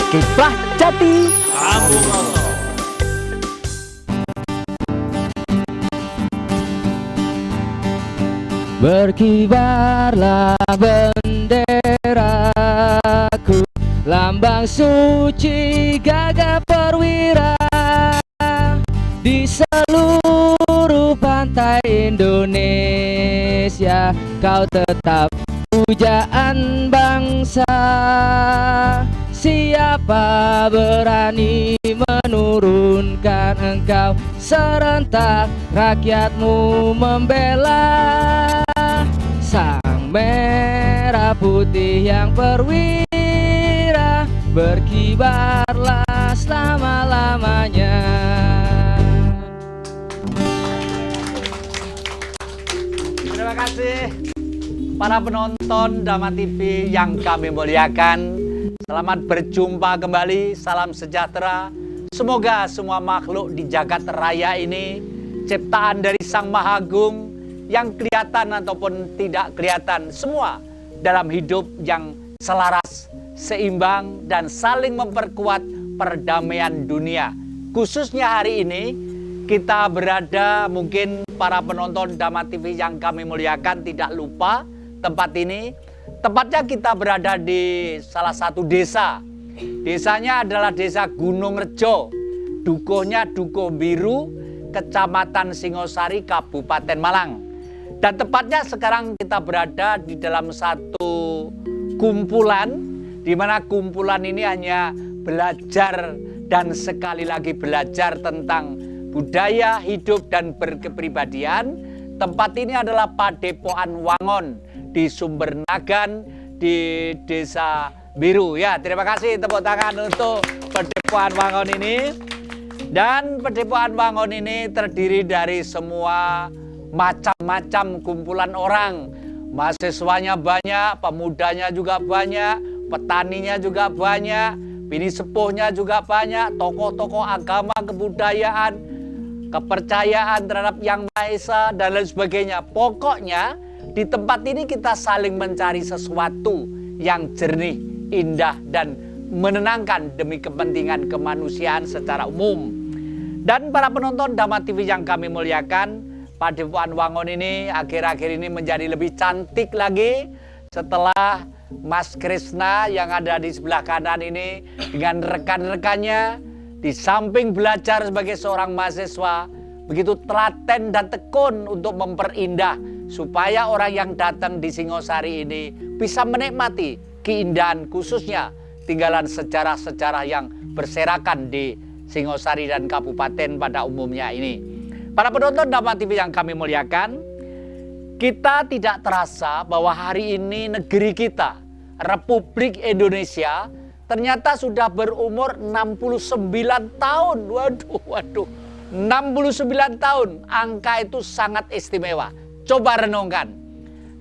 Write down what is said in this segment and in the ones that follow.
Kibah Jati. Kampung Roto. Berkibarlah benderaku, lambang suci gagah perwira. Di seluruh pantai Indonesia, kau tetap pujaan bangsa. Siapa berani menurunkan engkau, serentak rakyatmu membela. Sang merah putih yang perwira, berkibarlah selama-lamanya. Terima kasih para penonton Dama TV yang kami muliakan. Selamat berjumpa kembali, salam sejahtera. Semoga semua makhluk di jagat raya ini ciptaan dari Sang Maha Agung, yang kelihatan ataupun tidak kelihatan, semua dalam hidup yang selaras, seimbang, dan saling memperkuat perdamaian dunia. Khususnya hari ini kita berada, mungkin para penonton Dama TV yang kami muliakan tidak lupa tempat ini. Tepatnya kita berada di salah satu desa. Desanya adalah desa Gunung Rejo. Dukuhnya Dukuh Biru, Kecamatan Singosari, Kabupaten Malang. Dan tepatnya sekarang kita berada di dalam satu kumpulan, di mana kumpulan ini hanya belajar dan sekali lagi belajar tentang budaya, hidup, dan berkepribadian. Tempat ini adalah Padepokan Wangon di Sumbernagan di Desa Biru. Ya, terima kasih, tepuk tangan untuk Padepokan Wangon ini. Dan Padepokan Wangon ini terdiri dari semua macam-macam kumpulan orang. Mahasiswanya banyak, pemudanya juga banyak, petaninya juga banyak, bini sepuhnya juga banyak, tokoh-tokoh agama, kebudayaan, kepercayaan terhadap Yang Maha Esa, dan lain sebagainya. Pokoknya di tempat ini kita saling mencari sesuatu yang jernih, indah, dan menenangkan demi kepentingan kemanusiaan secara umum. Dan para penonton Dama TV yang kami muliakan, Padepokan Wangon ini akhir-akhir ini menjadi lebih cantik lagi setelah Mas Krisna yang ada di sebelah kanan ini dengan rekan-rekannya di samping belajar sebagai seorang mahasiswa begitu telaten dan tekun untuk memperindah supaya orang yang datang di Singosari ini bisa menikmati keindahan, khususnya tinggalan sejarah-sejarah yang berserakan di Singosari dan kabupaten pada umumnya ini. Para penonton Dama TV yang kami muliakan, kita tidak terasa bahwa hari ini negeri kita, Republik Indonesia, ternyata sudah berumur 69 tahun. Waduh, 69 tahun. Angka itu sangat istimewa. Coba renungkan.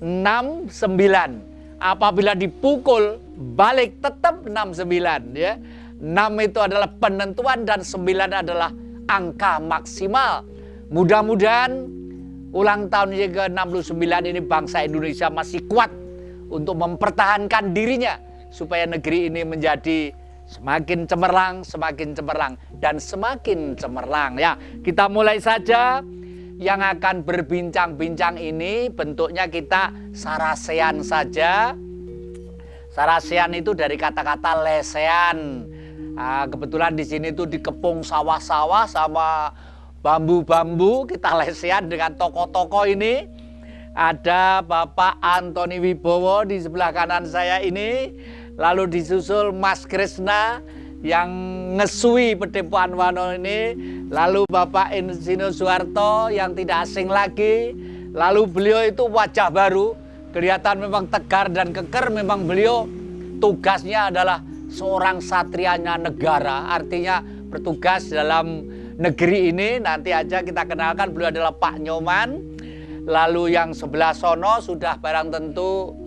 69. Apabila dipukul balik tetap 69 ya. 6 itu adalah penentuan dan 9 adalah angka maksimal. Mudah-mudahan ulang tahun yang ke-69 ini bangsa Indonesia masih kuat untuk mempertahankan dirinya supaya negeri ini menjadi semakin cemerlang, dan semakin cemerlang. Ya, kita mulai saja. Yang akan berbincang-bincang ini bentuknya kita sarasean saja. Sarasean itu dari kata-kata lesean. Nah, kebetulan di sini tuh dikepung sawah-sawah sama bambu-bambu. Kita lesean dengan tokoh-tokoh ini. Ada Bapak Antoni Wibowo di sebelah kanan saya ini. Lalu disusul Mas Krisna yang ngesui Padepokan Wangon ini. Lalu Bapak Insinyur Soeharto yang tidak asing lagi. Lalu beliau itu wajah baru. Kelihatan memang tegar dan keker. Memang beliau tugasnya adalah seorang satrianya negara. Artinya bertugas dalam negeri ini. Nanti aja kita kenalkan beliau adalah Pak Nyoman. Lalu yang sebelah sono sudah barang tentu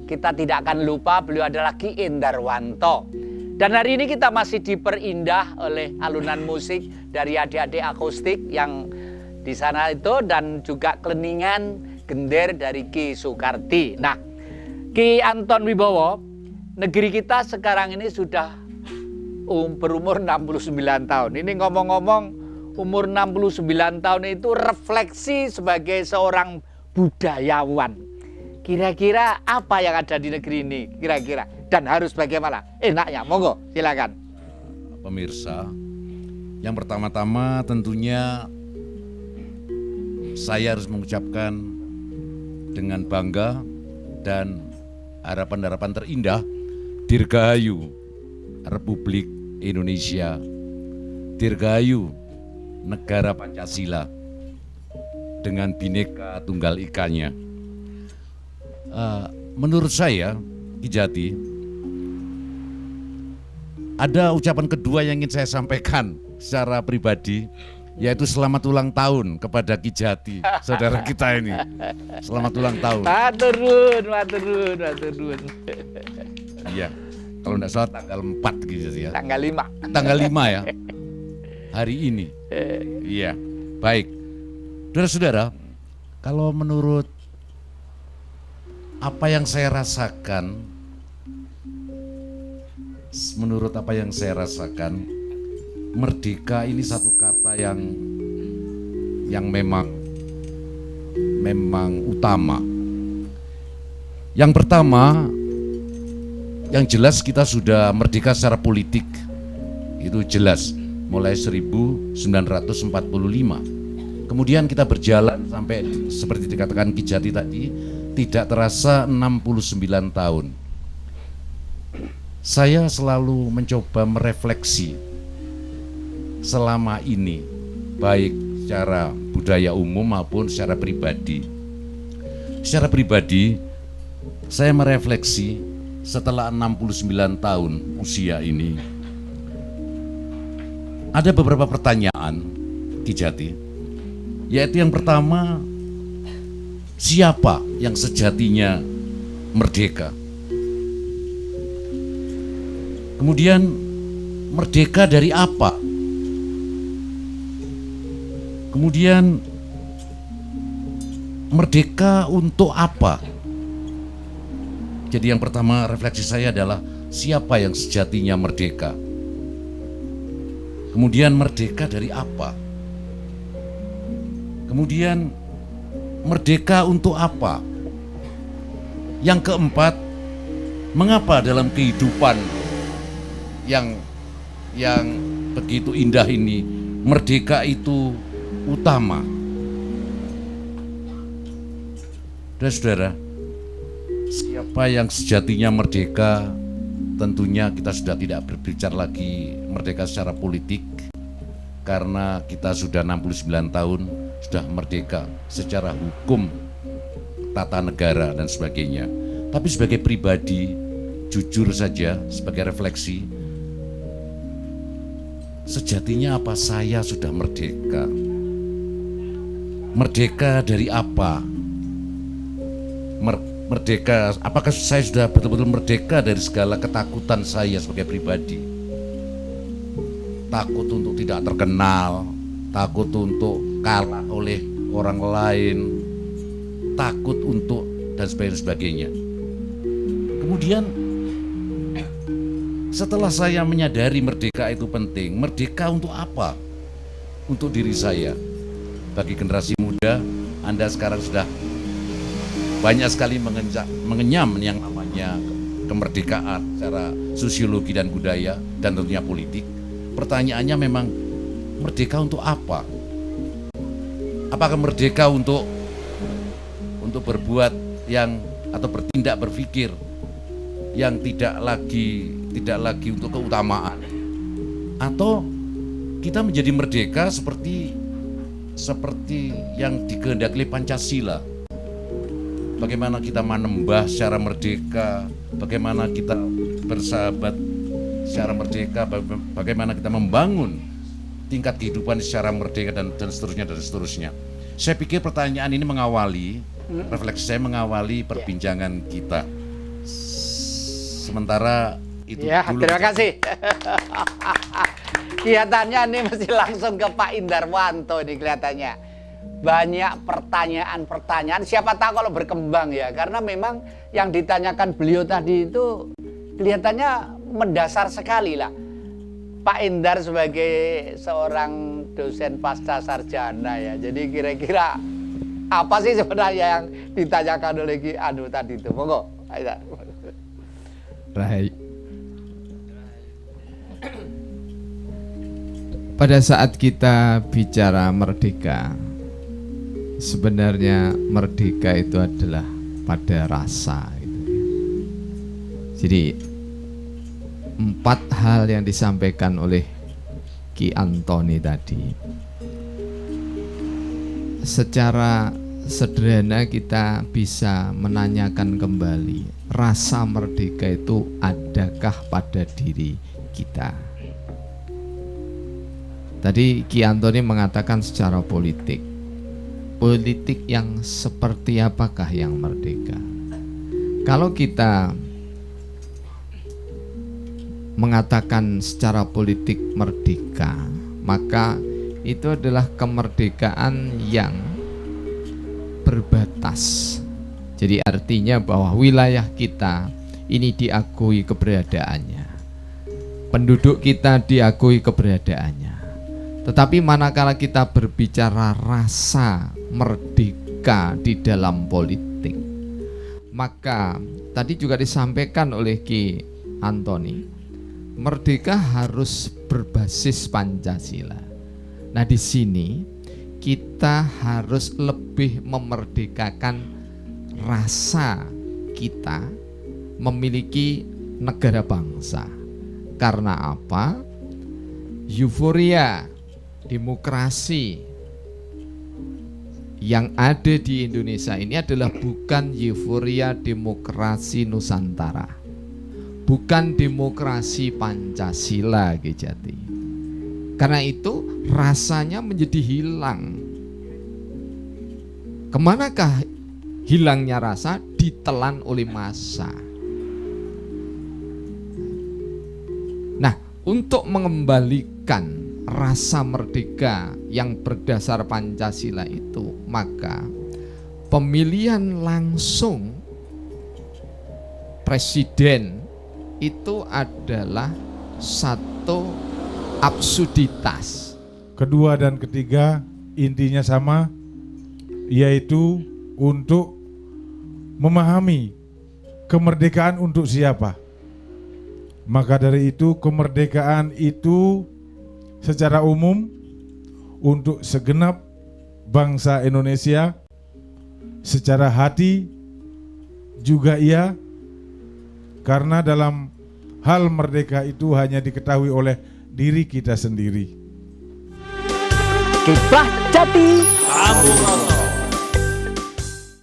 kita tidak akan lupa beliau adalah Ki Indarwanto. Dan hari ini kita masih diperindah oleh alunan musik dari adik-adik akustik yang di sana itu, dan juga kleningan gender dari Ki Soekarti. Nah, Ki Anton Wibowo, negeri kita sekarang ini sudah berumur 69 tahun. Ini ngomong-ngomong umur 69 tahun itu refleksi sebagai seorang budayawan. Kira-kira apa yang ada di negeri ini? Kira-kira dan harus bagaimana? Enaknya, monggo silakan. Pemirsa, yang pertama-tama tentunya saya harus mengucapkan dengan bangga dan harapan-harapan terindah Dirgahayu Republik Indonesia, Dirgahayu Negara Pancasila dengan Bhinneka Tunggal Ikanya. Menurut saya, Ki Jati, ada ucapan kedua yang ingin saya sampaikan secara pribadi, yaitu selamat ulang tahun kepada Ki Jati, saudara kita ini. Selamat ulang tahun. Matur nuwun. Iya, kalau tidak salah tanggal 4 gitu ya. Tanggal 5. Tanggal 5 ya, hari ini. Iya, baik. Saudara-saudara, kalau menurut apa yang saya rasakan, merdeka ini satu kata yang memang utama. Yang pertama, yang jelas kita sudah merdeka secara politik, itu jelas mulai 1945. Kemudian kita berjalan sampai seperti dikatakan Ki Jati tadi, tidak terasa 69 tahun. Saya selalu mencoba merefleksi selama ini, baik secara budaya umum maupun secara pribadi. Secara pribadi, saya merefleksi setelah 69 tahun usia ini, ada beberapa pertanyaan, Ki Jati, yaitu yang pertama, siapa yang sejatinya merdeka? Kemudian merdeka dari apa? Kemudian merdeka untuk apa? Jadi yang pertama refleksi saya adalah siapa yang sejatinya merdeka? Kemudian merdeka dari apa? Kemudian merdeka untuk apa? Yang keempat, mengapa dalam kehidupan yang begitu indah ini merdeka itu utama? Saudara, siapa yang sejatinya merdeka? Tentunya kita sudah tidak berbicara lagi merdeka secara politik, karena kita sudah 69 tahun sudah merdeka secara hukum, tata negara dan sebagainya. Tapi sebagai pribadi, jujur saja sebagai refleksi, sejatinya apa saya sudah merdeka? Merdeka dari apa? Merdeka, apakah saya sudah betul-betul merdeka dari segala ketakutan saya sebagai pribadi? Takut untuk tidak terkenal, takut untuk kalah oleh orang lain, takut untuk dan sebagainya. Kemudian setelah saya menyadari merdeka itu penting, merdeka untuk apa? Untuk diri saya. Bagi generasi muda, Anda sekarang sudah banyak sekali mengenyam yang namanya kemerdekaan secara sosiologi dan budaya dan tentunya politik. Pertanyaannya memang merdeka untuk apa? Apakah merdeka untuk berbuat yang atau bertindak berpikir yang tidak lagi untuk keutamaan, atau kita menjadi merdeka seperti yang dikehendaki Pancasila? Bagaimana kita menembah secara merdeka, bagaimana kita bersahabat secara merdeka, bagaimana kita membangun tingkat kehidupan secara merdeka dan seterusnya. Saya pikir pertanyaan ini mengawali refleksi saya, mengawali perbincangan kita. Sementara itu Ya, dulu. terima kasih. Kelihatannya ini mesti langsung ke Pak Indarwanto ini kelihatannya. Banyak pertanyaan-pertanyaan, siapa tahu kalau berkembang ya. Karena memang yang ditanyakan beliau tadi itu kelihatannya mendasar sekali lah. Pak Indar sebagai seorang dosen pasca sarjana ya. Jadi kira-kira apa sih sebenarnya yang ditanyakan oleh Ki Anu tadi itu? Monggo. Baik. Pada saat kita bicara merdeka, sebenarnya merdeka itu adalah pada rasa. Jadi 4 hal yang disampaikan oleh Ki Antoni tadi, secara sederhana kita bisa menanyakan kembali, rasa merdeka itu adakah pada diri kita? Tadi Ki Antoni mengatakan secara politik. Politik yang seperti apakah yang merdeka? Kalau kita mengatakan secara politik merdeka, maka itu adalah kemerdekaan yang berbatas. Jadi artinya bahwa wilayah kita ini diakui keberadaannya, penduduk kita diakui keberadaannya. Tetapi manakala kita berbicara rasa merdeka di dalam politik, maka tadi juga disampaikan oleh Ki Antoni, merdeka harus berbasis Pancasila. Nah, di sini kita harus lebih memerdekakan rasa kita memiliki negara bangsa. Karena apa? Euforia demokrasi yang ada di Indonesia ini adalah bukan euforia demokrasi Nusantara, bukan demokrasi Pancasila Gejati. Karena itu rasanya menjadi hilang. Kemanakah hilangnya rasa? Ditelan oleh massa. Nah, untuk mengembalikan rasa merdeka yang berdasar Pancasila itu, maka pemilihan langsung presiden itu adalah satu absurditas. Kedua dan ketiga intinya sama, yaitu untuk memahami kemerdekaan untuk siapa. Maka dari itu kemerdekaan itu secara umum untuk segenap bangsa Indonesia, secara hati juga iya, karena dalam hal merdeka itu hanya diketahui oleh diri kita sendiri. Kibah Jati.